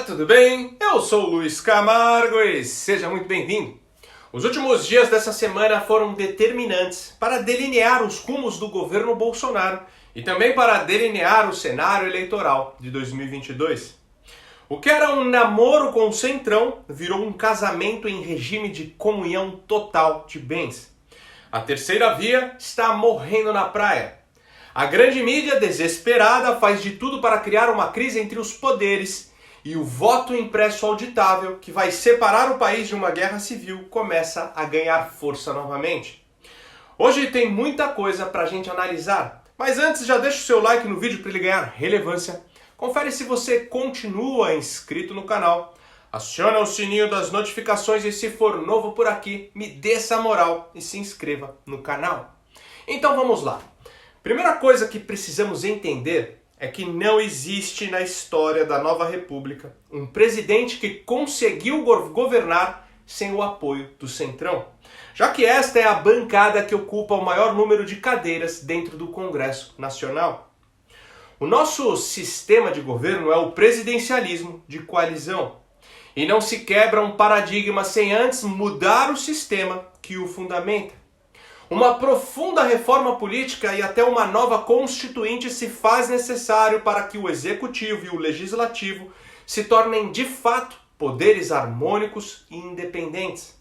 tudo bem? Eu sou o Luiz Camargo e seja muito bem-vindo. Os últimos dias dessa semana foram determinantes para delinear os rumos do governo Bolsonaro e também para delinear o cenário eleitoral de 2022. O que era um namoro com o Centrão virou um casamento em regime de comunhão total de bens. A terceira via está morrendo na praia. A grande mídia desesperada faz de tudo para criar uma crise entre os poderes e o voto impresso auditável, que vai separar o país de uma guerra civil, começa a ganhar força novamente. Hoje tem muita coisa para a gente analisar, mas antes já deixa o seu like no vídeo para ele ganhar relevância. Confere se você continua inscrito no canal. Aciona o sininho das notificações e se for novo por aqui, me dê essa moral e se inscreva no canal. Então vamos lá. Primeira coisa que precisamos entender é que não existe na história da nova república um presidente que conseguiu governar sem o apoio do Centrão, já que esta é a bancada que ocupa o maior número de cadeiras dentro do Congresso Nacional. O nosso sistema de governo é o presidencialismo de coalizão, e não se quebra um paradigma sem antes mudar o sistema que o fundamenta. Uma profunda reforma política e até uma nova constituinte se faz necessário para que o executivo e o legislativo se tornem de fato poderes harmônicos e independentes.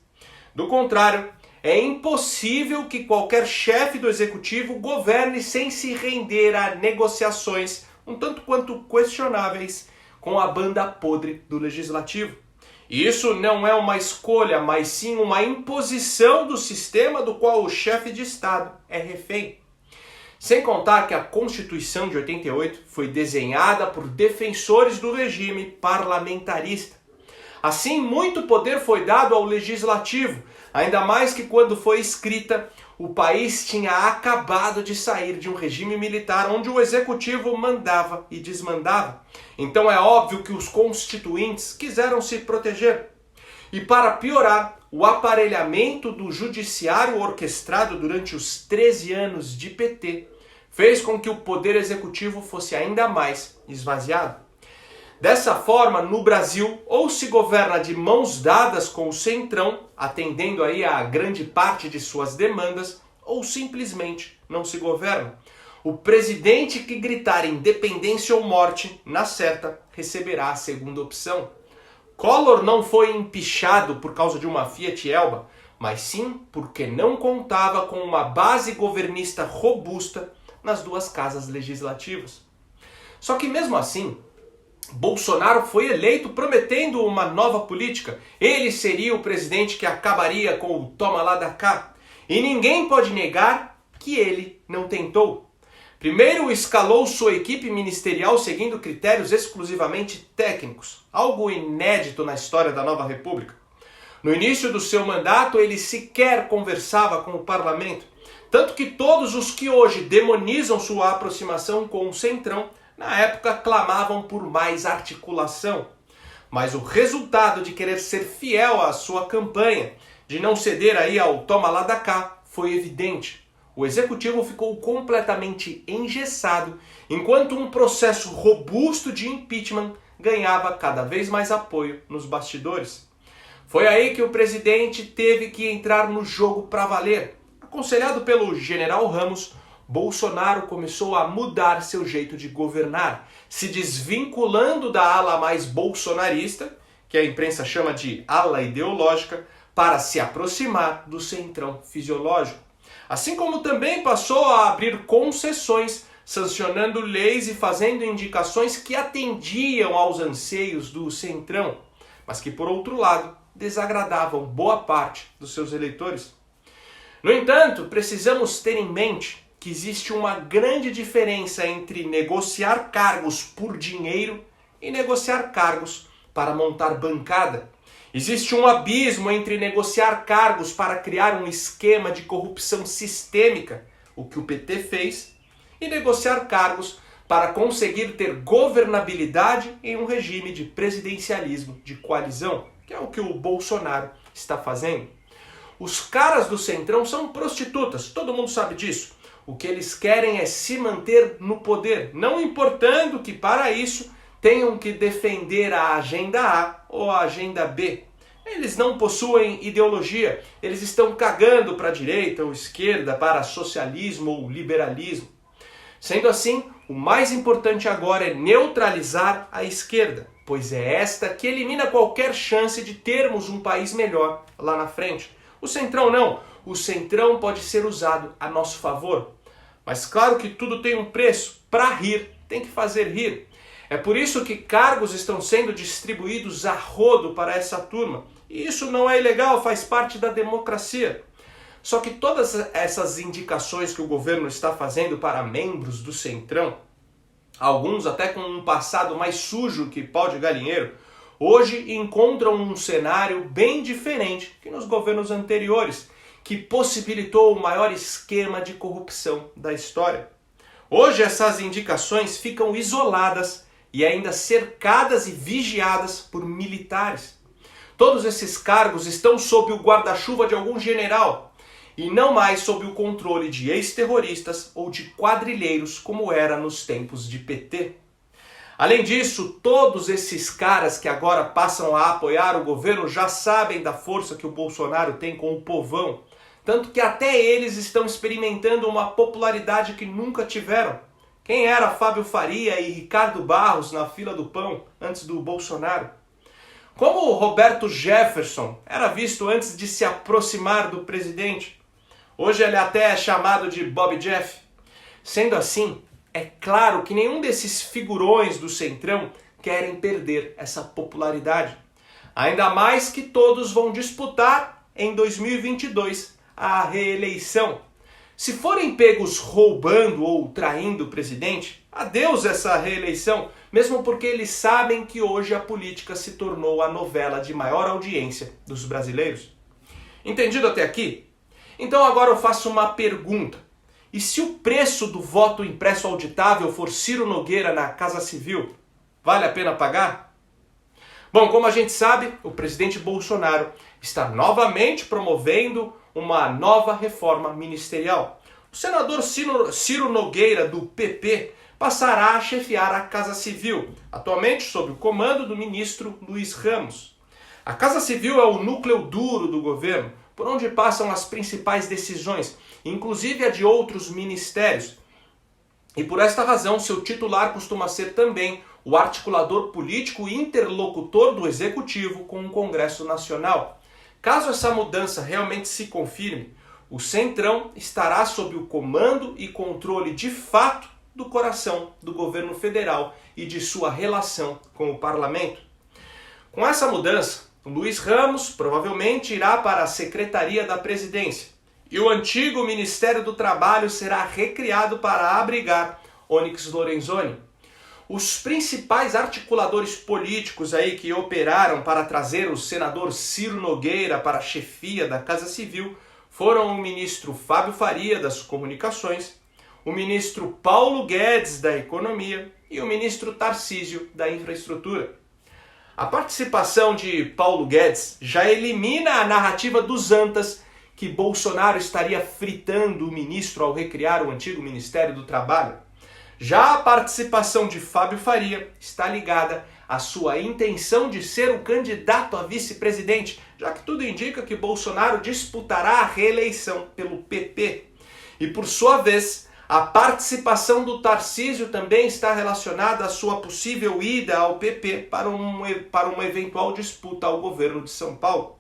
Do contrário, é impossível que qualquer chefe do executivo governe sem se render a negociações um tanto quanto questionáveis com a banda podre do legislativo. E isso não é uma escolha, mas sim uma imposição do sistema do qual o chefe de Estado é refém. Sem contar que a Constituição de 88 foi desenhada por defensores do regime parlamentarista. Assim, muito poder foi dado ao legislativo, ainda mais que quando foi escrita, o país tinha acabado de sair de um regime militar onde o executivo mandava e desmandava. Então é óbvio que os constituintes quiseram se proteger. E para piorar, o aparelhamento do judiciário orquestrado durante os 13 anos de PT fez com que o poder executivo fosse ainda mais esvaziado. Dessa forma, no Brasil, ou se governa de mãos dadas com o Centrão, atendendo aí a grande parte de suas demandas, ou simplesmente não se governa. O presidente que gritar independência ou morte, na certa, receberá a segunda opção. Collor não foi empichado por causa de uma Fiat Elba, mas sim porque não contava com uma base governista robusta nas duas casas legislativas. Só que mesmo assim, Bolsonaro foi eleito prometendo uma nova política. Ele seria o presidente que acabaria com o toma lá da cá. E ninguém pode negar que ele não tentou. Primeiro escalou sua equipe ministerial seguindo critérios exclusivamente técnicos, algo inédito na história da nova república. No início do seu mandato, ele sequer conversava com o parlamento, tanto que todos os que hoje demonizam sua aproximação com o Centrão na época clamavam por mais articulação. Mas o resultado de querer ser fiel à sua campanha, de não ceder aí ao toma lá da cá, foi evidente. O executivo ficou completamente engessado, enquanto um processo robusto de impeachment ganhava cada vez mais apoio nos bastidores. Foi aí que o presidente teve que entrar no jogo para valer. Aconselhado pelo general Ramos, Bolsonaro começou a mudar seu jeito de governar, se desvinculando da ala mais bolsonarista, que a imprensa chama de ala ideológica, para se aproximar do centrão fisiológico. Assim como também passou a abrir concessões, sancionando leis e fazendo indicações que atendiam aos anseios do centrão, mas que, por outro lado, desagradavam boa parte dos seus eleitores. No entanto, precisamos ter em mente que existe uma grande diferença entre negociar cargos por dinheiro e negociar cargos para montar bancada. Existe um abismo entre negociar cargos para criar um esquema de corrupção sistêmica, o que o PT fez, e negociar cargos para conseguir ter governabilidade em um regime de presidencialismo de coalizão, que é o que o Bolsonaro está fazendo. Os caras do Centrão são prostitutas, todo mundo sabe disso. O que eles querem é se manter no poder, não importando que para isso tenham que defender a agenda A ou a agenda B. Eles não possuem ideologia, eles estão cagando para a direita ou esquerda, para socialismo ou liberalismo. Sendo assim, o mais importante agora é neutralizar a esquerda, pois é esta que elimina qualquer chance de termos um país melhor lá na frente. O Centrão não, o Centrão pode ser usado a nosso favor. Mas claro que tudo tem um preço, para rir tem que fazer rir. É por isso que cargos estão sendo distribuídos a rodo para essa turma. E isso não é ilegal, faz parte da democracia. Só que todas essas indicações que o governo está fazendo para membros do Centrão, alguns até com um passado mais sujo que pau de galinheiro, hoje encontram um cenário bem diferente que nos governos anteriores, que possibilitou o maior esquema de corrupção da história. Hoje essas indicações ficam isoladas e ainda cercadas e vigiadas por militares. Todos esses cargos estão sob o guarda-chuva de algum general e não mais sob o controle de ex-terroristas ou de quadrilheiros como era nos tempos de PT. Além disso, todos esses caras que agora passam a apoiar o governo já sabem da força que o Bolsonaro tem com o povão, tanto que até eles estão experimentando uma popularidade que nunca tiveram. Quem era Fábio Faria e Ricardo Barros na fila do pão antes do Bolsonaro? Como o Roberto Jefferson era visto antes de se aproximar do presidente? Hoje ele até é chamado de Bob Jeff. Sendo assim, é claro que nenhum desses figurões do Centrão querem perder essa popularidade. Ainda mais que todos vão disputar em 2022 a reeleição. Se forem pegos roubando ou traindo o presidente, adeus essa reeleição, mesmo porque eles sabem que hoje a política se tornou a novela de maior audiência dos brasileiros. Entendido até aqui? Então agora eu faço uma pergunta. E se o preço do voto impresso auditável for Ciro Nogueira na Casa Civil, vale a pena pagar? Bom, como a gente sabe, o presidente Bolsonaro está novamente promovendo uma nova reforma ministerial. O senador Ciro Nogueira, do PP, passará a chefiar a Casa Civil, atualmente sob o comando do ministro Luiz Ramos. A Casa Civil é o núcleo duro do governo, por onde passam as principais decisões, inclusive a de outros ministérios. E por esta razão, seu titular costuma ser também o articulador político e interlocutor do Executivo com o Congresso Nacional. Caso essa mudança realmente se confirme, o Centrão estará sob o comando e controle de fato do coração do governo federal e de sua relação com o parlamento. Com essa mudança, Luiz Ramos provavelmente irá para a Secretaria da Presidência e o antigo Ministério do Trabalho será recriado para abrigar Onyx Lorenzoni. Os principais articuladores políticos aí que operaram para trazer o senador Ciro Nogueira para a chefia da Casa Civil foram o ministro Fábio Faria das Comunicações, o ministro Paulo Guedes da Economia e o ministro Tarcísio da Infraestrutura. A participação de Paulo Guedes já elimina a narrativa dos antas que Bolsonaro estaria fritando o ministro ao recriar o antigo Ministério do Trabalho. Já a participação de Fábio Faria está ligada à sua intenção de ser o candidato a vice-presidente, já que tudo indica que Bolsonaro disputará a reeleição pelo PP. E por sua vez, a participação do Tarcísio também está relacionada à sua possível ida ao PP para uma eventual disputa ao governo de São Paulo.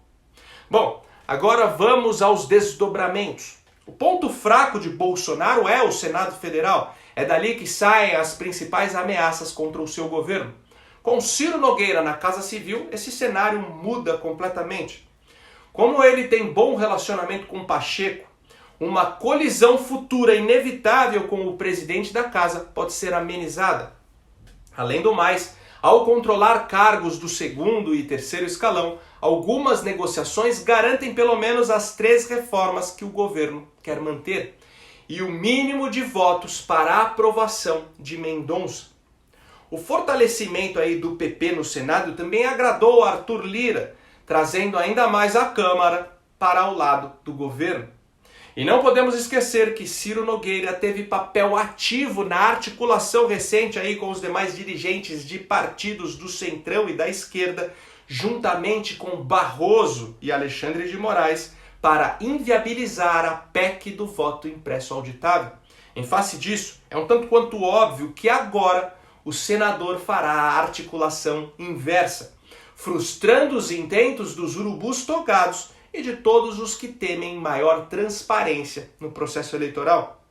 Bom, agora vamos aos desdobramentos. O ponto fraco de Bolsonaro é o Senado Federal. É dali que saem as principais ameaças contra o seu governo. Com Ciro Nogueira na Casa Civil, esse cenário muda completamente. Como ele tem bom relacionamento com Pacheco, uma colisão futura inevitável com o presidente da casa pode ser amenizada. Além do mais, ao controlar cargos do segundo e terceiro escalão, algumas negociações garantem pelo menos as 3 reformas que o governo quer manter e o mínimo de votos para a aprovação de Mendonça. O fortalecimento aí do PP no Senado também agradou a Arthur Lira, trazendo ainda mais a Câmara para o lado do governo. E não podemos esquecer que Ciro Nogueira teve papel ativo na articulação recente aí com os demais dirigentes de partidos do Centrão e da esquerda, juntamente com Barroso e Alexandre de Moraes, para inviabilizar a PEC do voto impresso auditável. Em face disso, é um tanto quanto óbvio que agora o senador fará a articulação inversa, frustrando os intentos dos urubus togados e de todos os que temem maior transparência no processo eleitoral.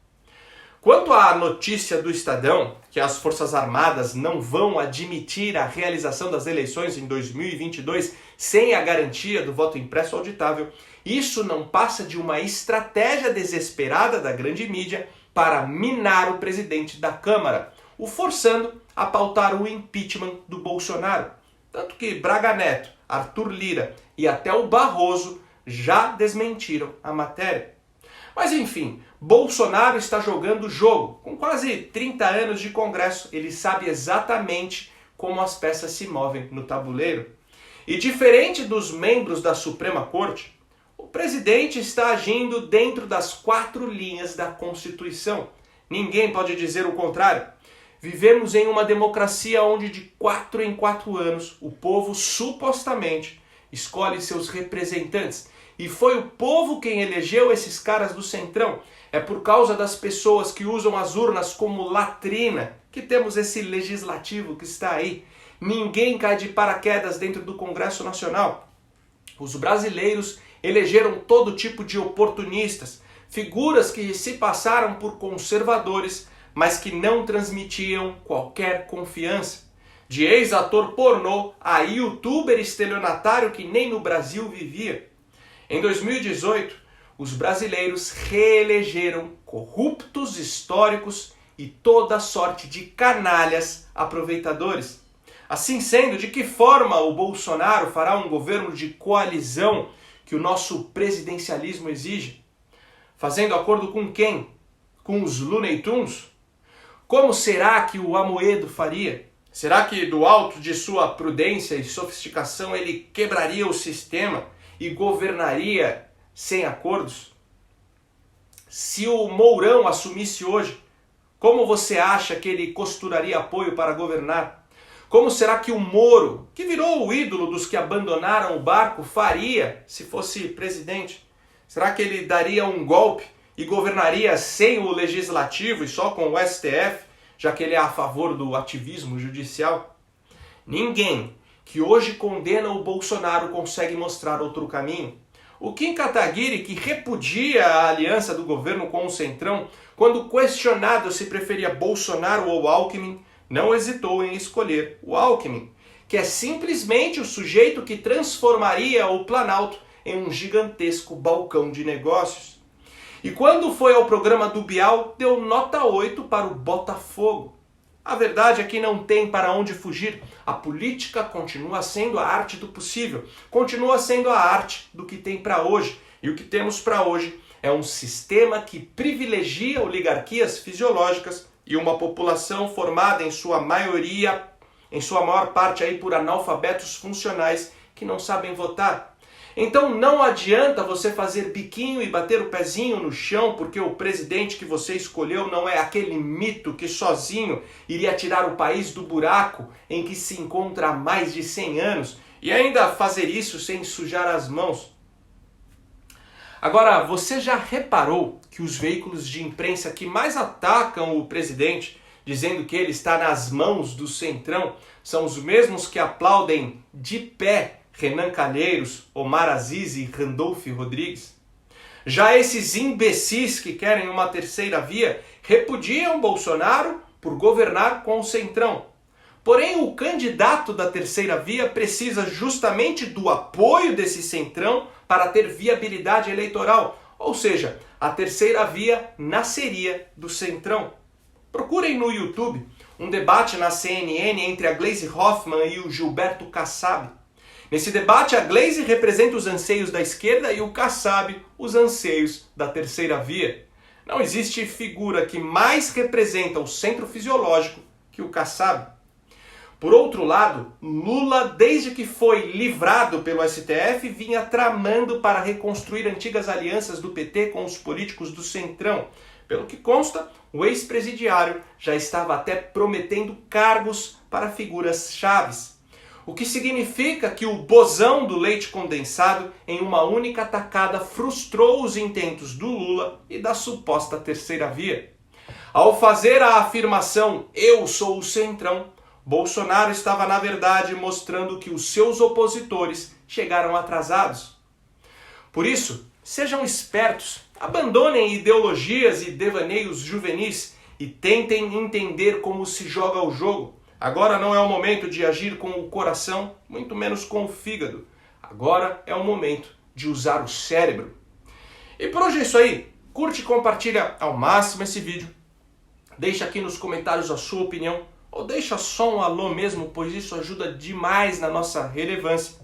Quanto à notícia do Estadão, que as Forças Armadas não vão admitir a realização das eleições em 2022 sem a garantia do voto impresso auditável, isso não passa de uma estratégia desesperada da grande mídia para minar o presidente da Câmara, o forçando a pautar o impeachment do Bolsonaro. Tanto que Braga Neto, Arthur Lira e até o Barroso já desmentiram a matéria. Mas enfim, Bolsonaro está jogando o jogo. Com quase 30 anos de Congresso, ele sabe exatamente como as peças se movem no tabuleiro. E diferente dos membros da Suprema Corte, o presidente está agindo dentro das 4 linhas da Constituição. Ninguém pode dizer o contrário. Vivemos em uma democracia onde de 4 em 4 anos o povo supostamente escolhe seus representantes. E foi o povo quem elegeu esses caras do Centrão. É por causa das pessoas que usam as urnas como latrina que temos esse legislativo que está aí. Ninguém cai de paraquedas dentro do Congresso Nacional. Os brasileiros elegeram todo tipo de oportunistas, figuras que se passaram por conservadores, mas que não transmitiam qualquer confiança. De ex-ator pornô a youtuber estelionatário que nem no Brasil vivia. Em 2018, os brasileiros reelegeram corruptos históricos e toda sorte de canalhas aproveitadores. Assim sendo, de que forma o Bolsonaro fará um governo de coalizão que o nosso presidencialismo exige? Fazendo acordo com quem? Com os Looney Tunes? Como será que o Amoedo faria? Será que do alto de sua prudência e sofisticação ele quebraria o sistema e governaria sem acordos? Se o Mourão assumisse hoje, como você acha que ele costuraria apoio para governar? Como será que o Moro, que virou o ídolo dos que abandonaram o barco, faria se fosse presidente? Será que ele daria um golpe e governaria sem o legislativo e só com o STF, já que ele é a favor do ativismo judicial? Ninguém que hoje condena o Bolsonaro consegue mostrar outro caminho. O Kim Kataguiri, que repudia a aliança do governo com o Centrão, quando questionado se preferia Bolsonaro ou Alckmin, não hesitou em escolher o Alckmin, que é simplesmente o sujeito que transformaria o Planalto em um gigantesco balcão de negócios. E quando foi ao programa do Bial, deu nota 8 para o Botafogo. A verdade é que não tem para onde fugir. A política continua sendo a arte do possível, continua sendo a arte do que tem para hoje. E o que temos para hoje é um sistema que privilegia oligarquias fisiológicas e uma população formada em sua maioria, em sua maior parte aí por analfabetos funcionais que não sabem votar. Então não adianta você fazer biquinho e bater o pezinho no chão porque o presidente que você escolheu não é aquele mito que sozinho iria tirar o país do buraco em que se encontra há mais de 100 anos e ainda fazer isso sem sujar as mãos. Agora, você já reparou que os veículos de imprensa que mais atacam o presidente, dizendo que ele está nas mãos do Centrão, são os mesmos que aplaudem de pé Renan Calheiros, Omar Aziz e Randolph Rodrigues? Já esses imbecis que querem uma terceira via repudiam Bolsonaro por governar com o Centrão. Porém, o candidato da terceira via precisa justamente do apoio desse Centrão para ter viabilidade eleitoral. Ou seja, a terceira via nasceria do Centrão. Procurem no YouTube um debate na CNN entre a Gleisi Hoffmann e o Gilberto Kassab. Nesse debate, a Gleisi representa os anseios da esquerda e o Kassab os anseios da terceira via. Não existe figura que mais representa o centro fisiológico que o Kassab. Por outro lado, Lula, desde que foi livrado pelo STF, vinha tramando para reconstruir antigas alianças do PT com os políticos do Centrão. Pelo que consta, o ex-presidiário já estava até prometendo cargos para figuras chaves. O que significa que o bozão do leite condensado, em uma única tacada, frustrou os intentos do Lula e da suposta terceira via. Ao fazer a afirmação "eu sou o Centrão", Bolsonaro estava, na verdade, mostrando que os seus opositores chegaram atrasados. Por isso, sejam espertos, abandonem ideologias e devaneios juvenis e tentem entender como se joga o jogo. Agora não é o momento de agir com o coração, muito menos com o fígado. Agora é o momento de usar o cérebro. E por hoje é isso aí. Curte e compartilha ao máximo esse vídeo. Deixa aqui nos comentários a sua opinião. Ou deixa só um alô mesmo, pois isso ajuda demais na nossa relevância.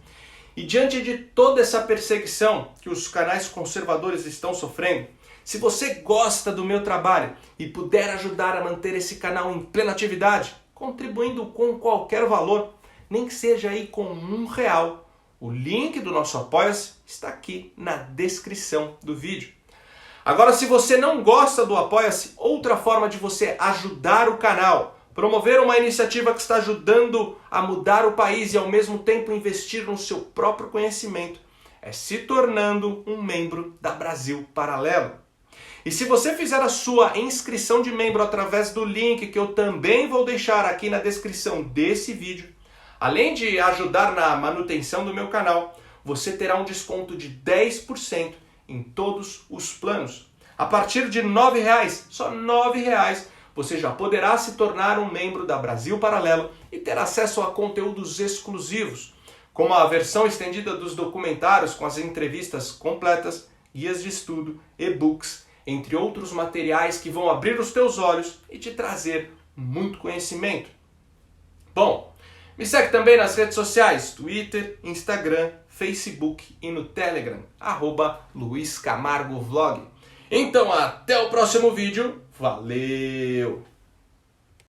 E diante de toda essa perseguição que os canais conservadores estão sofrendo, se você gosta do meu trabalho e puder ajudar a manter esse canal em plena atividade, contribuindo com qualquer valor, nem que seja aí com R$1, o link do nosso Apoia-se está aqui na descrição do vídeo. Agora, se você não gosta do Apoia-se, outra forma de você ajudar o canal, promover uma iniciativa que está ajudando a mudar o país e ao mesmo tempo investir no seu próprio conhecimento, é se tornando um membro da Brasil Paralelo. E se você fizer a sua inscrição de membro através do link que eu também vou deixar aqui na descrição desse vídeo, além de ajudar na manutenção do meu canal, você terá um desconto de 10% em todos os planos. A partir de R$9, só R$9, você já poderá se tornar um membro da Brasil Paralelo e ter acesso a conteúdos exclusivos, como a versão estendida dos documentários com as entrevistas completas, guias de estudo, e-books, entre outros materiais que vão abrir os teus olhos e te trazer muito conhecimento. Bom, me segue também nas redes sociais, Twitter, Instagram, Facebook e no Telegram, @LuizCamargoVlog. Então até o próximo vídeo, valeu!